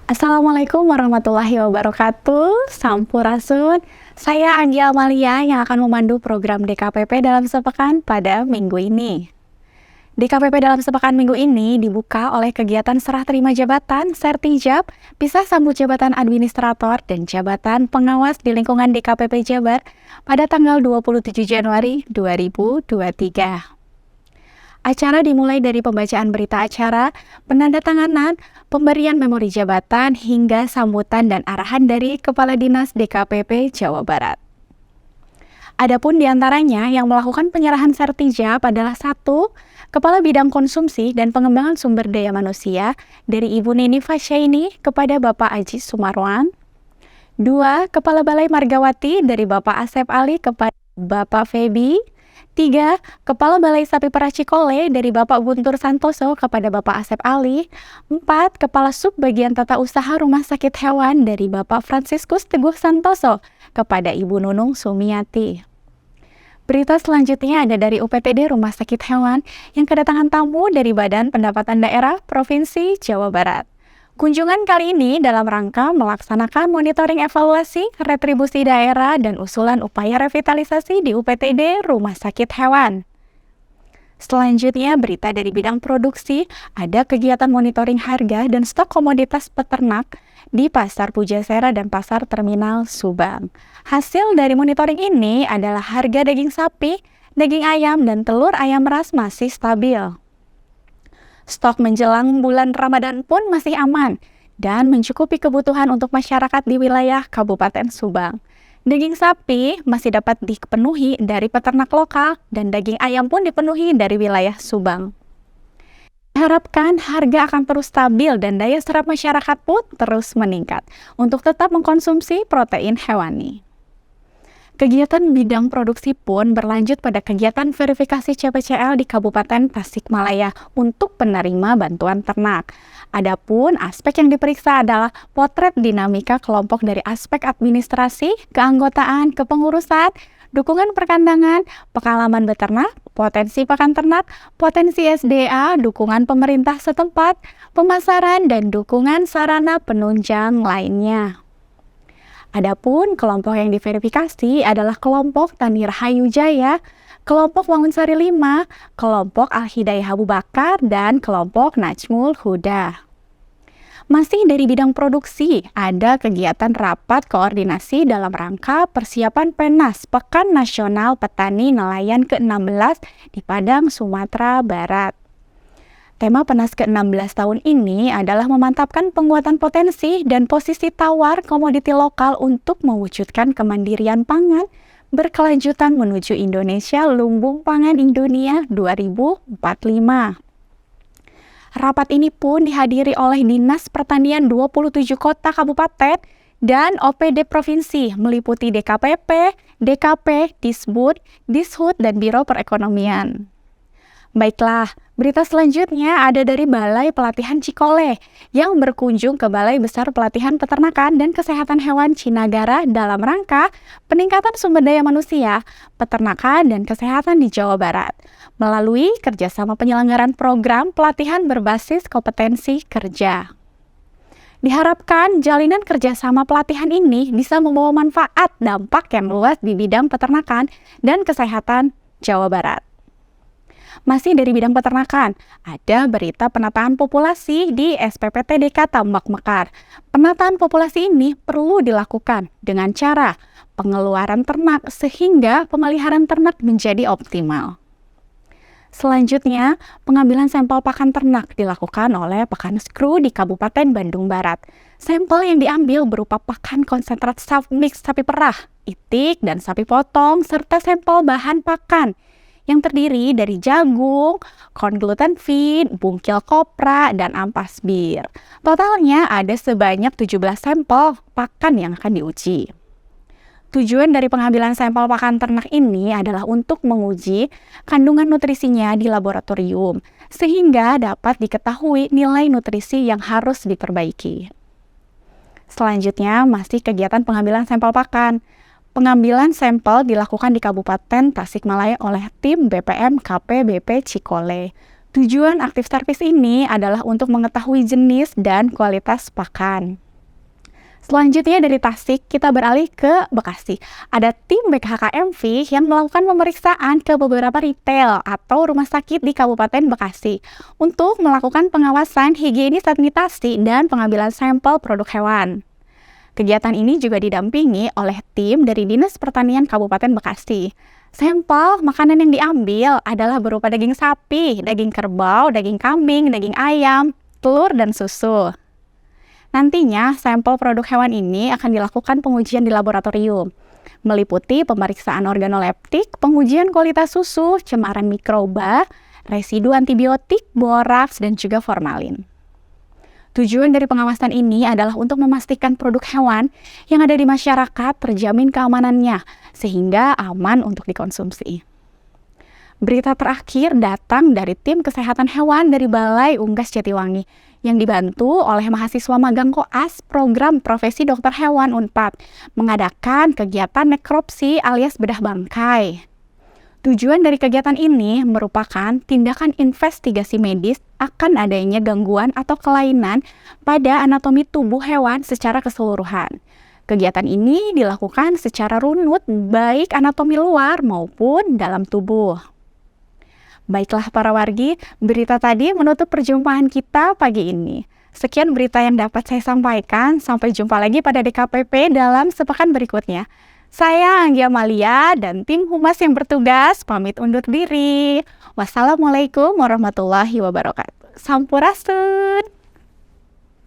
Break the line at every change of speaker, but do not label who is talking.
Assalamualaikum warahmatullahi wabarakatuh. Sampurasun. Saya Anggi Amalia yang akan memandu program DKPP dalam sepekan pada minggu ini. DKPP dalam sepekan minggu ini dibuka oleh kegiatan serah terima jabatan Sertijab, pisah sambut jabatan administrator dan jabatan pengawas di lingkungan DKPP Jabar pada tanggal 27 Januari 2023. Acara dimulai dari pembacaan berita acara, penandatanganan, pemberian memori jabatan, hingga sambutan dan arahan dari Kepala Dinas DKPP Jawa Barat. Adapun diantaranya yang melakukan penyerahan Sertijab adalah 1. Kepala Bidang Konsumsi dan Pengembangan Sumber Daya Manusia dari Ibu Neni Fasyaini kepada Bapak Aji Sumarwan. 2. Kepala Balai Margawati dari Bapak Asep Ali kepada Bapak Febi. 3. Kepala Balai Sapi Perah Cikole dari Bapak Guntur Santoso kepada Bapak Asep Ali. 4. Kepala Sub Bagian Tata Usaha Rumah Sakit Hewan dari Bapak Fransiskus Teguh Santoso kepada Ibu Nunung Sumiati. Berita selanjutnya ada dari UPTD Rumah Sakit Hewan yang kedatangan tamu dari Badan Pendapatan Daerah Provinsi Jawa Barat. Kunjungan kali ini dalam rangka melaksanakan monitoring evaluasi, retribusi daerah, dan usulan upaya revitalisasi di UPTD Rumah Sakit Hewan. Selanjutnya, berita dari bidang produksi, ada kegiatan monitoring harga dan stok komoditas peternak di Pasar Pujasera dan Pasar Terminal Subang. Hasil dari monitoring ini adalah harga daging sapi, daging ayam, dan telur ayam ras masih stabil. Stok menjelang bulan Ramadan pun masih aman dan mencukupi kebutuhan untuk masyarakat di wilayah Kabupaten Subang. Daging sapi masih dapat dipenuhi dari peternak lokal dan daging ayam pun dipenuhi dari wilayah Subang. Diharapkan harga akan terus stabil dan daya serap masyarakat pun terus meningkat untuk tetap mengkonsumsi protein hewani. Kegiatan bidang produksi pun berlanjut pada kegiatan verifikasi CPCL di Kabupaten Tasikmalaya untuk penerima bantuan ternak. Adapun aspek yang diperiksa adalah potret dinamika kelompok dari aspek administrasi, keanggotaan, kepengurusan, dukungan perkandangan, pengalaman beternak, potensi pakan ternak, potensi SDA, dukungan pemerintah setempat, pemasaran, dan dukungan sarana penunjang lainnya. Adapun kelompok yang diverifikasi adalah kelompok Tani Rahayu Jaya, kelompok Wangunsari 5, kelompok Al-Hidayah Abu Bakar, dan kelompok Najmul Huda. Masih dari bidang produksi, ada kegiatan rapat koordinasi dalam rangka persiapan PENAS, Pekan Nasional Petani Nelayan ke-16 di Padang, Sumatera Barat. Tema PENAS ke-16 tahun ini adalah memantapkan penguatan potensi dan posisi tawar komoditi lokal untuk mewujudkan kemandirian pangan berkelanjutan menuju Indonesia Lumbung Pangan Dunia 2045. Rapat ini pun dihadiri oleh Dinas Pertanian 27 kota kabupaten dan OPD provinsi meliputi DKPP, DKP, Disbud, Dishub, dan Biro Perekonomian. Baiklah, berita selanjutnya ada dari Balai Pelatihan Cikole yang berkunjung ke Balai Besar Pelatihan Peternakan dan Kesehatan Hewan Cinagara dalam rangka peningkatan sumber daya manusia, peternakan, dan kesehatan di Jawa Barat melalui kerjasama penyelenggaraan program pelatihan berbasis kompetensi kerja. Diharapkan jalinan kerjasama pelatihan ini bisa membawa manfaat dampak yang luas di bidang peternakan dan kesehatan Jawa Barat. Masih dari bidang peternakan, ada berita penataan populasi di SPPT DK Tambak Mekar. Penataan populasi ini perlu dilakukan dengan cara pengeluaran ternak sehingga pemeliharaan ternak menjadi optimal. Selanjutnya, pengambilan sampel pakan ternak dilakukan oleh Pekanuskru di Kabupaten Bandung Barat. Sampel yang diambil berupa pakan konsentrat mix sapi perah, itik, dan sapi potong, serta sampel bahan pakan yang terdiri dari jagung, corn gluten feed, bungkil kopra, dan ampas bir. Totalnya ada sebanyak 17 sampel pakan yang akan diuji. Tujuan dari pengambilan sampel pakan ternak ini adalah untuk menguji kandungan nutrisinya di laboratorium, sehingga dapat diketahui nilai nutrisi yang harus diperbaiki. Selanjutnya, masih kegiatan pengambilan sampel pakan. Pengambilan sampel dilakukan di Kabupaten Tasikmalaya oleh tim BPM KPBP Cikole. Tujuan aktif service ini adalah untuk mengetahui jenis dan kualitas pakan. Selanjutnya dari Tasik, kita beralih ke Bekasi. Ada tim BKHKMV yang melakukan pemeriksaan ke beberapa retail atau rumah sakit di Kabupaten Bekasi untuk melakukan pengawasan higienis sanitasi dan pengambilan sampel produk hewan. Kegiatan ini juga didampingi oleh tim dari Dinas Pertanian Kabupaten Bekasi. Sampel makanan yang diambil adalah berupa daging sapi, daging kerbau, daging kambing, daging ayam, telur, dan susu. Nantinya, sampel produk hewan ini akan dilakukan pengujian di laboratorium, meliputi pemeriksaan organoleptik, pengujian kualitas susu, cemaran mikroba, residu antibiotik, boraks, dan juga formalin. Tujuan dari pengawasan ini adalah untuk memastikan produk hewan yang ada di masyarakat terjamin keamanannya, sehingga aman untuk dikonsumsi. Berita terakhir datang dari tim kesehatan hewan dari Balai Unggas Jatiwangi yang dibantu oleh mahasiswa magang koas program profesi dokter hewan Unpad mengadakan kegiatan nekropsi alias bedah bangkai. Tujuan dari kegiatan ini merupakan tindakan investigasi medis akan adanya gangguan atau kelainan pada anatomi tubuh hewan secara keseluruhan. Kegiatan ini dilakukan secara runut baik anatomi luar maupun dalam tubuh. Baiklah para wargi, berita tadi menutup perjumpaan kita pagi ini. Sekian berita yang dapat saya sampaikan, sampai jumpa lagi pada DKPP dalam sepekan berikutnya. Saya Anggia Amalia dan tim humas yang bertugas pamit undur diri. Wassalamualaikum warahmatullahi wabarakatuh. Sampurasun.